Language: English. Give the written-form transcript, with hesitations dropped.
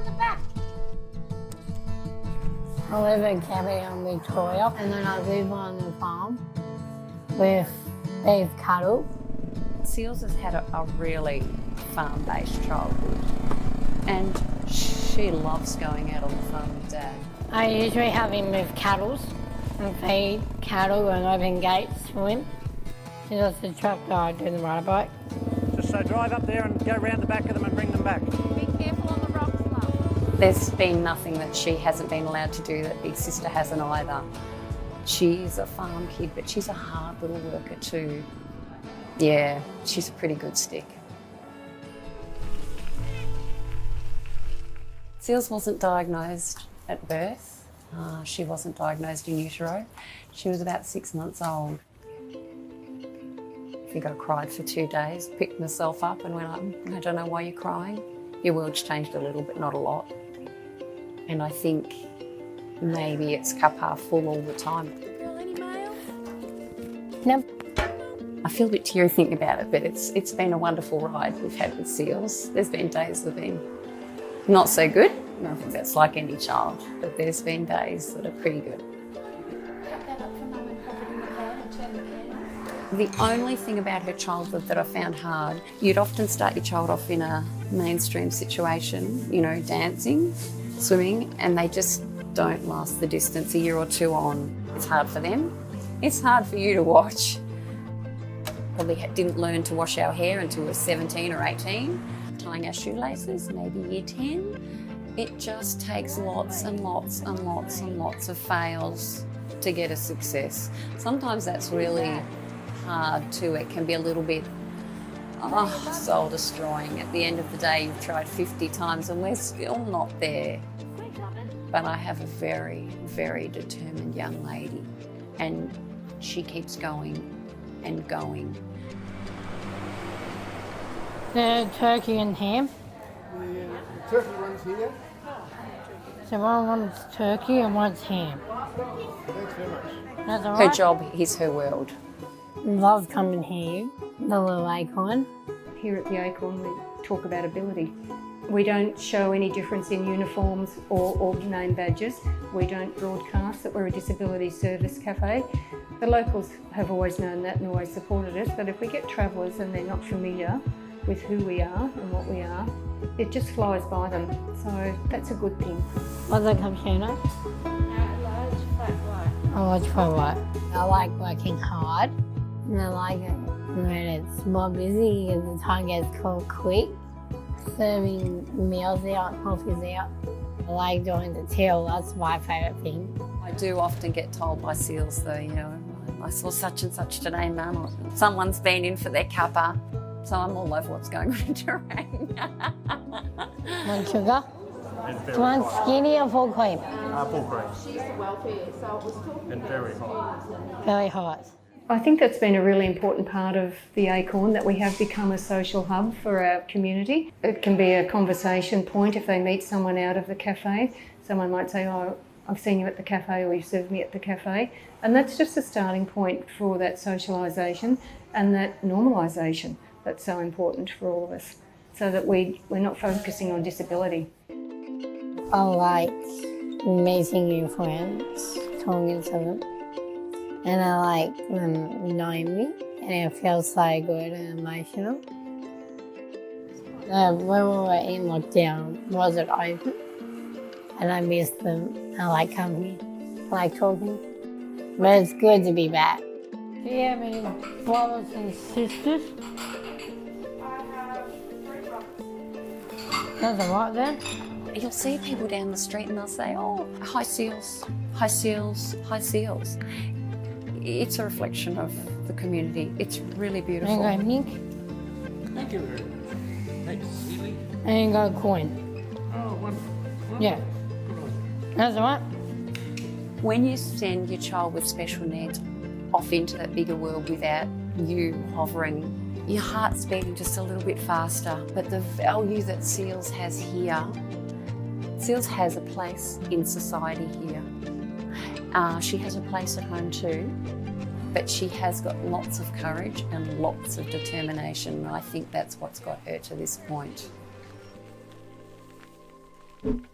the back. I live in Cabbie on Victoria, and then I live on the farm with beef cattle. Seals has had a really farm-based childhood, and she loves going out on the farm with Dad. I usually have him with cattle and feed cattle and open gates for him. He does the tractor, I do the motorbike. Just so drive up there and go round the back of them and bring them back. Be careful on the rocks, Mum. There's been nothing that she hasn't been allowed to do that Big Sister hasn't either. She's a farm kid, but she's a hard little worker too. Yeah, she's a pretty good stick. Seals wasn't diagnosed at birth. She wasn't diagnosed in utero. She was about 6 months old. I think I cried for 2 days, picked myself up and went, I don't know why you're crying. Your world's changed a little, but not a lot. And I think maybe it's cup half full all the time. Girl, any mail? No. I feel a bit teary thinking about it, but it's been a wonderful ride we've had with Seals. There's been days that have been not so good. I think that's like any child, but there's been days that are pretty good. Cut that up for Mum and pop it in the can and turn the can on. The only thing about her childhood that I found hard, you'd often start your child off in a mainstream situation, you know, dancing, swimming, and they just don't last the distance. A year or two on, it's hard for them. It's hard for you to watch. Probably didn't learn to wash our hair until we were 17 or 18. Tying our shoelaces, maybe year 10. It just takes lots and lots and lots and lots of fails to get a success. Sometimes that's really hard too. It can be a little bit soul destroying. At the end of the day, you've tried 50 times and we're still not there. But I have a very, very determined young lady, and she keeps going and going. The turkey and ham. The turkey one's here. So one wants turkey and one's ham. Thanks very much. That's all Her right. job is her world. Love coming here. The little acorn. Here at the Acorn we talk about ability. We don't show any difference in uniforms or name badges. We don't broadcast that we're a disability service cafe. The locals have always known that and always supported us, but if we get travellers and they're not familiar with who we are and what we are, it just flies by them. So that's a good thing. What's a cappuccino? Large, flat white. I like flat white. I like working hard, and I like it when it's more busy and the time gets called quick. Serving meals out, coffees out. I like doing the till, that's my favourite thing. I do often get told by Seals though, you know, I saw such and such today, Mum, or someone's been in for their cuppa. So I'm all over what's going on in Terang. One sugar? One skinny or full cream? Full cream. She's the welfare, so it was talking And very hot. Very hot. I think that's been a really important part of the Acorn, that we have become a social hub for our community. It can be a conversation point if they meet someone out of the cafe. Someone might say, oh, I've seen you at the cafe, or you served me at the cafe. And that's just a starting point for that socialisation and that normalisation that's so important for all of us, so that we're not focusing on disability. I like meeting new friends, talking to them. And I like them knowing me, and it feels so good and emotional. When we were in lockdown, wasn't open, and I missed them. I like company, I like talking, but it's good to be back. Do you have any brothers and sisters? I have 3 brothers. That's a lot then. You'll see people down the street and they'll say, oh, hi Seals, hi Seals, hi Seals. It's a reflection of the community. It's really beautiful. And go Nick, Thank you very much. Thanks, Celia. and go coin. Oh, wonderful. Yeah, Good on you. that's all right. When you send your child with special needs off into that bigger world without you hovering, your heart's beating just a little bit faster. But the value that Seals has here, Seals has a place in society here. She has a place at home too, but she has got lots of courage and lots of determination. And I think that's what's got her to this point. you.